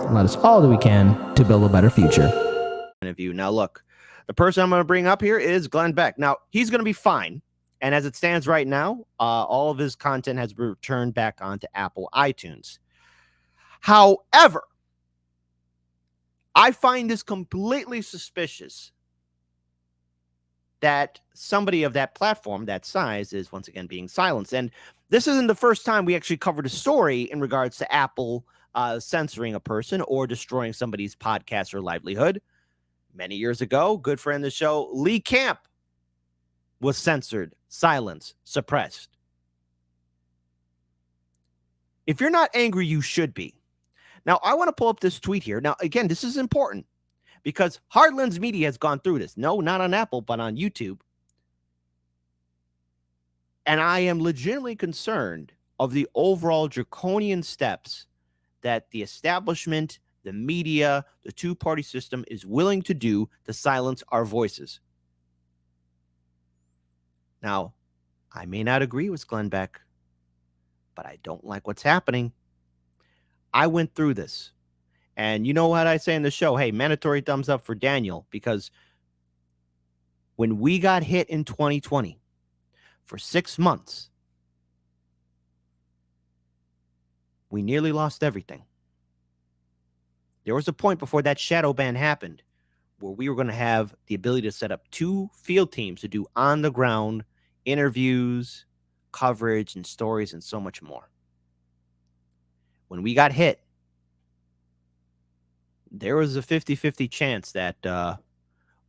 and let us all do we can to build a better future. Now, look, the person I'm going to bring up here is Glenn Beck. Now, he's going to be fine. And as it stands right now, all of his content has returned back onto Apple iTunes. However, I find this completely suspicious that somebody of that platform, that size, is once again being silenced. And this isn't the first time we actually covered a story in regards to Apple censoring a person or destroying somebody's podcast or livelihood. Many years ago, good friend of the show, Lee Camp, was censored, silenced, suppressed. If you're not angry, you should be. Now, I want to pull up this tweet here. Now, again, this is important because Heartlands Media has gone through this. No, not on Apple, but on YouTube. And I am legitimately concerned of the overall draconian steps that the establishment, the media, the two-party system is willing to do to silence our voices. Now, I may not agree with Glenn Beck, but I don't like what's happening. I went through this. And you know what I say in the show? Hey, mandatory thumbs up for Daniel, because when we got hit in 2020 for 6 months, we nearly lost everything. There was a point before that shadow ban happened where we were going to have the ability to set up 2 field teams to do on-the-ground interviews, coverage, and stories, and so much more. When we got hit, there was a 50-50 chance that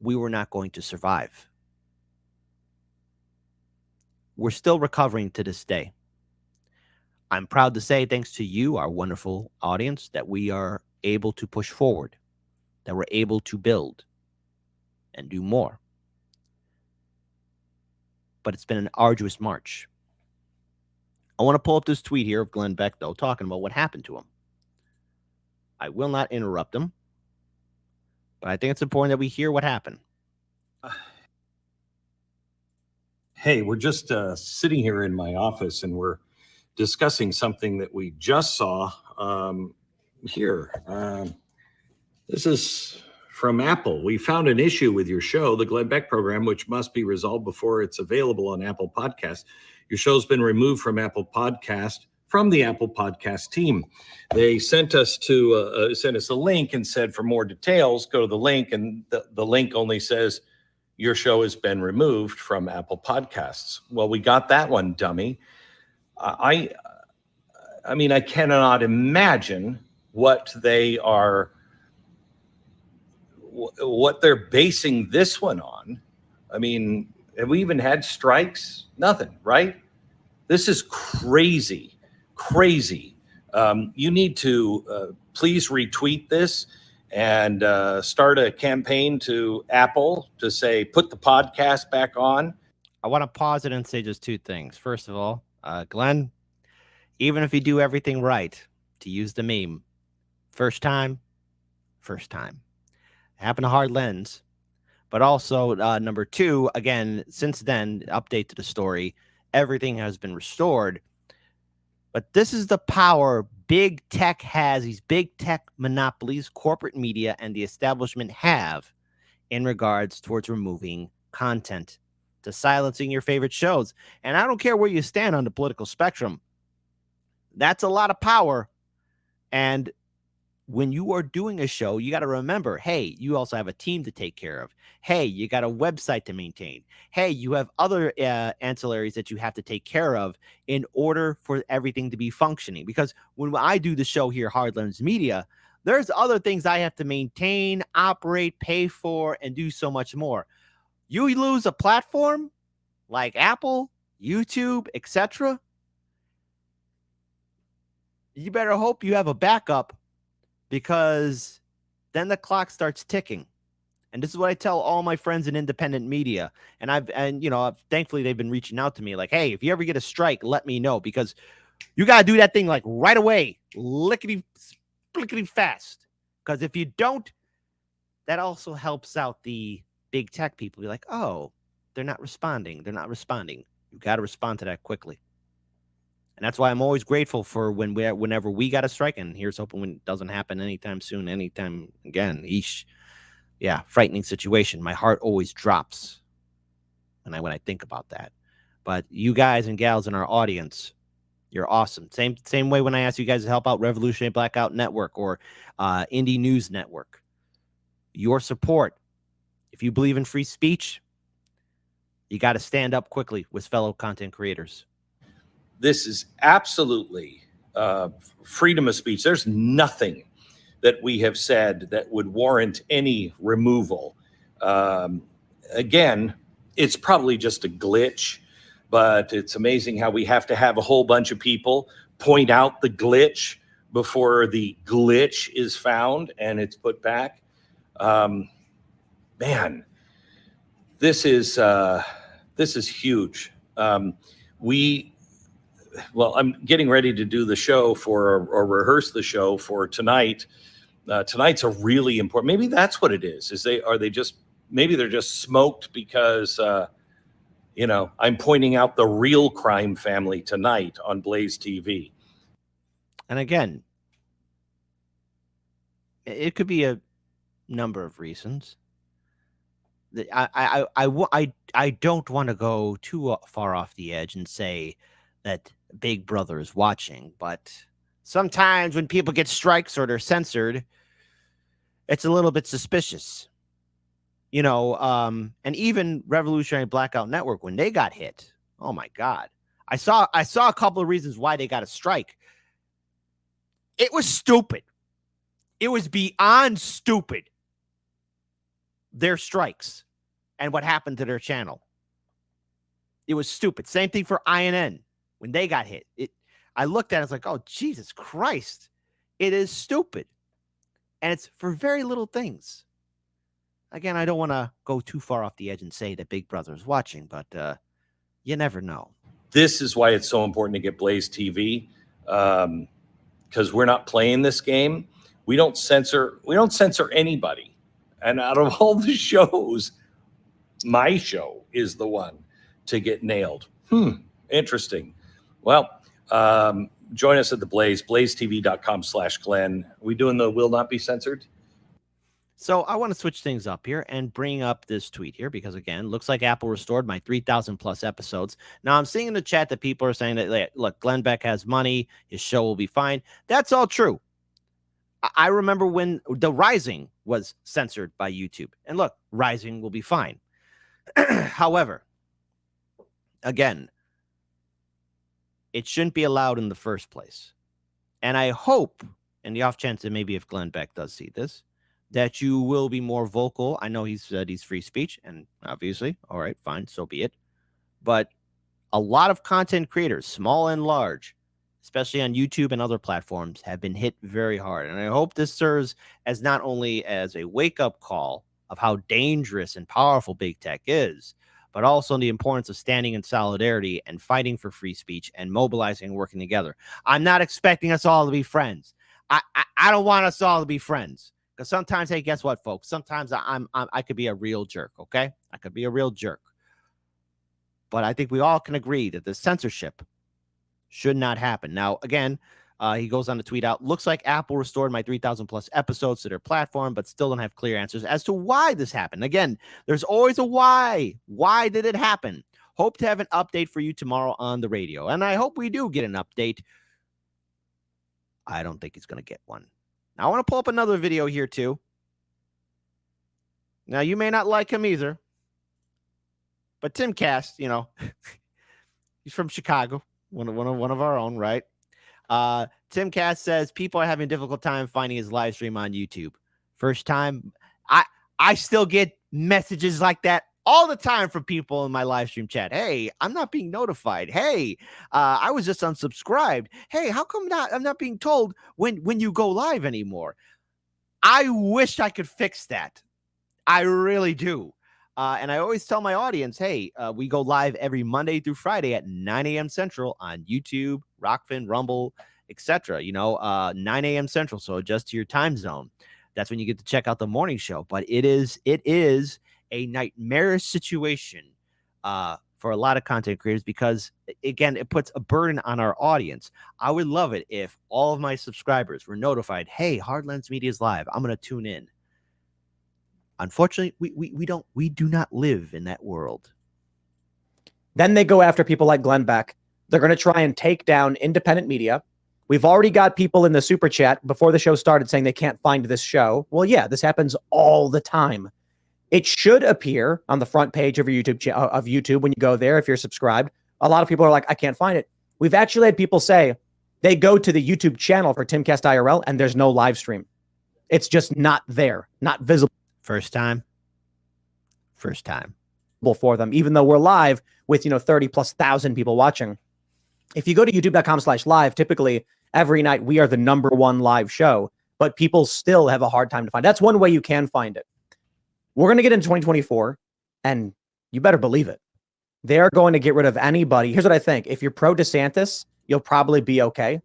we were not going to survive. We're still recovering to this day. I'm proud to say, thanks to you, our wonderful audience, that we are able to push forward, that we're able to build and do more. But it's been an arduous march. I want to pull up this tweet here of Glenn Beck, though, talking about what happened to him. I will not interrupt him, but I think it's important that we hear what happened. Hey, we're just sitting here in my office and we're discussing something that we just saw here. This is from Apple. We found an issue with your show, the Glenn Beck program, which must be resolved before it's available on Apple Podcast. Your show's been removed from Apple Podcast from the Apple Podcast team. They sent us a link and said, for more details, go to the link. And the link only says, your show has been removed from Apple Podcasts. Well, we got that one, dummy. I mean, I cannot imagine what they're basing this one on. I mean, have we even had strikes? Nothing, right? This is crazy. You need to please retweet this and start a campaign to Apple to say, put the podcast back on. I want to pause it and say just 2 things. First of all, Glenn, even if you do everything right, to use the meme, first time. Happened to Hard Lens. But also, number 2, again, since then, update to the story, everything has been restored. But this is the power big tech has, these big tech monopolies, corporate media, and the establishment have in regards towards removing content, to silencing your favorite shows. And I don't care where you stand on the political spectrum. That's a lot of power. And when you are doing a show, you got to remember, hey, you also have a team to take care of. Hey, you got a website to maintain. Hey, you have other ancillaries that you have to take care of in order for everything to be functioning. Because when I do the show here, Hardlands Media, there's other things I have to maintain, operate, pay for, and do so much more. You lose a platform like Apple, YouTube, etc., you better hope you have a backup, because then the clock starts ticking. And this is what I tell all my friends in independent media. And thankfully they've been reaching out to me like, hey, if you ever get a strike, let me know, because you got to do that thing like right away, lickety fast. Because if you don't, that also helps out the big tech people. You're like, oh, they're not responding. You got to respond to that quickly. And that's why I'm always grateful for whenever we got a strike, and here's hoping when it doesn't happen anytime soon, anytime again. Eesh. Yeah, frightening situation. My heart always drops when I think about that. But you guys and gals in our audience, you're awesome. Same way when I ask you guys to help out Revolutionary Blackout Network or Indie News Network. Your support, if you believe in free speech, you got to stand up quickly with fellow content creators. This is absolutely freedom of speech. There's nothing that we have said that would warrant any removal. Again, it's probably just a glitch, but it's amazing how we have to have a whole bunch of people point out the glitch before the glitch is found and it's put back. Man, this is huge. Well, I'm getting ready to do the show or rehearse the show for tonight. Tonight's a really important. Maybe that's what it is. Maybe they're just smoked because I'm pointing out the real crime family tonight on Blaze TV. And again, it could be a number of reasons. I don't want to go too far off the edge and say that Big Brother is watching, but sometimes when people get strikes or they're censored, it's a little bit suspicious. And even Revolutionary Blackout Network, when they got hit, oh my God. I saw a couple of reasons why they got a strike. It was stupid. It was beyond stupid. Their strikes and what happened to their channel. It was stupid. Same thing for INN when they got hit. I looked at it, I was like, oh, Jesus Christ. It is stupid. And it's for very little things. Again, I don't want to go too far off the edge and say that Big Brother is watching, but you never know. This is why it's so important to get Blaze TV, because we're not playing this game. We don't censor anybody. And out of all the shows, my show is the one to get nailed. Interesting. Well, join us at the Blaze, blazetv.com/Glenn. Are we doing the will not be censored? So I want to switch things up here and bring up this tweet here because, again, looks like Apple restored my 3,000 plus episodes. Now, I'm seeing in the chat that people are saying that, look, Glenn Beck has money. His show will be fine. That's all true. I remember when The Rising was censored by YouTube. And look, Rising will be fine. However, again, it shouldn't be allowed in the first place. And I hope, in the off chance that maybe if Glenn Beck does see this, that you will be more vocal. I know he said he's free speech, and obviously, all right, fine, so be it. But a lot of content creators, small and large, especially on YouTube and other platforms, have been hit very hard. And I hope this serves as not only as a wake-up call of how dangerous and powerful big tech is, but also the importance of standing in solidarity and fighting for free speech and mobilizing and working together. I'm not expecting us all to be friends. I don't want us all to be friends. Because sometimes, hey, guess what, folks? Sometimes I could be a real jerk, okay? I could be a real jerk. But I think we all can agree that the censorship should not happen. Now, again, he goes on to tweet out, looks like Apple restored my 3,000 plus episodes to their platform, but still don't have clear answers as to why this happened. Again, there's always a why. Why did it happen? Hope to have an update for you tomorrow on the radio. And I hope we do get an update. I don't think he's going to get one. Now, I want to pull up another video here, too. Now, you may not like him either. But Tim Cast, he's from Chicago. One of our own, right? Tim Cast says, people are having a difficult time finding his live stream on YouTube. First time. I still get messages like that all the time from people in my live stream chat. Hey, I'm not being notified. Hey, I was just unsubscribed. Hey, how come I'm not being told when you go live anymore? I wish I could fix that. I really do. And I always tell my audience, hey, we go live every Monday through Friday at 9 a.m. Central on YouTube, Rockfin, Rumble, etc. 9 a.m. Central. So adjust to your time zone. That's when you get to check out the morning show. But it is a nightmarish situation for a lot of content creators because, again, it puts a burden on our audience. I would love it if all of my subscribers were notified, hey, Hardlands Media is live. I'm going to tune in. Unfortunately, we do not live in that world. Then they go after people like Glenn Beck. They're going to try and take down independent media. We've already got people in the super chat before the show started saying they can't find this show. Well, yeah, this happens all the time. It should appear on the front page of your YouTube when you go there if you're subscribed. A lot of people are like, I can't find it. We've actually had people say they go to the YouTube channel for Timcast IRL and there's no live stream. It's just not there, not visible. First time For them, even though we're live with 30,000+ people watching. If you go to youtube.com/live, typically every night we are the #1 live show, but people still have a hard time to find. That's one way you can find it. We're going to get into 2024, and you better believe it. They're going to get rid of anybody. Here's what I think. If you're pro DeSantis, you'll probably be okay.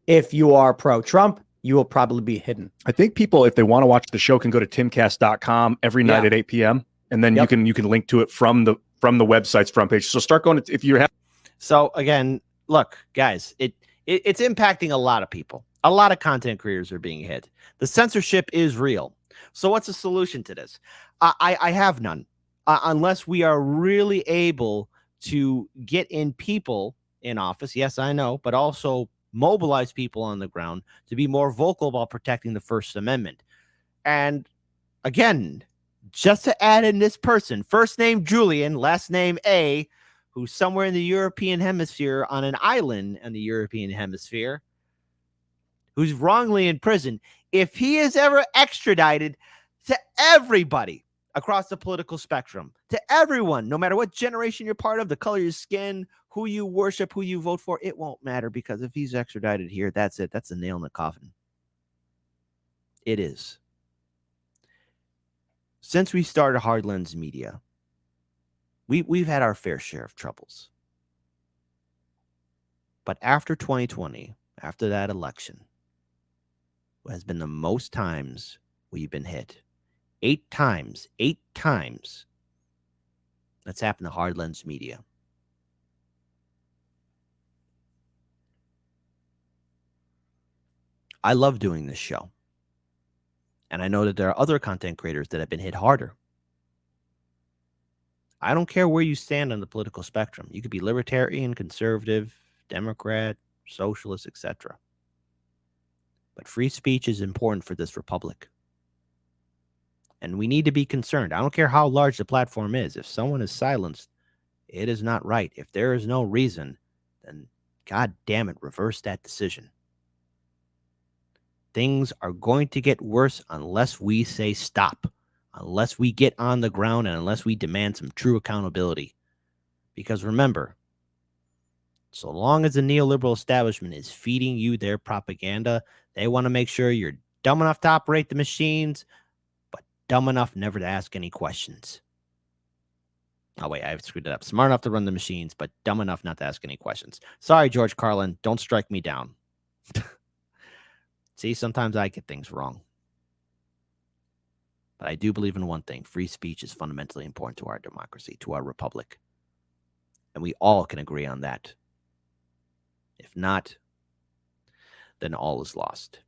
If you are pro Trump, you will probably be hidden. I think people, if they want to watch the show, can go to timcast.com every night at 8 p.m. And then you can link to it from the website's front page. So start going if you have. So again, look, guys, it's impacting a lot of people. A lot of content creators are being hit. The censorship is real. So what's the solution to this? I have none. Unless we are really able to get in people in office. Yes, I know, but also mobilize people on the ground to be more vocal about protecting the First Amendment. And again, just to add in this person, first name Julian, last name A, who's somewhere in the European hemisphere on an island in the European hemisphere, who's wrongly in prison. If he is ever extradited to everybody across the political spectrum, to everyone, no matter what generation you're part of, the color of your skin, who you worship, who you vote for, it won't matter, because if he's extradited here, that's it. That's a nail in the coffin. It is. Since we started Hardlands Media, we've had our fair share of troubles. But after 2020, after that election, has been the most times we've been hit. 8 times. That's happened to Hardlands Media. I love doing this show. And I know that there are other content creators that have been hit harder. I don't care where you stand on the political spectrum. You could be libertarian, conservative, Democrat, socialist, etc. But free speech is important for this republic. And we need to be concerned. I don't care how large the platform is. If someone is silenced, it is not right. If there is no reason, then God damn it, reverse that decision. Things are going to get worse unless we say stop, unless we get on the ground, and unless we demand some true accountability. Because remember, so long as the neoliberal establishment is feeding you their propaganda, they want to make sure you're dumb enough to operate the machines, but dumb enough never to ask any questions. Oh, wait, I screwed it up. Smart enough to run the machines, but dumb enough not to ask any questions. Sorry, George Carlin. Don't strike me down. See, sometimes I get things wrong. But I do believe in one thing. Free speech is fundamentally important to our democracy, to our republic. And we all can agree on that. If not, then all is lost.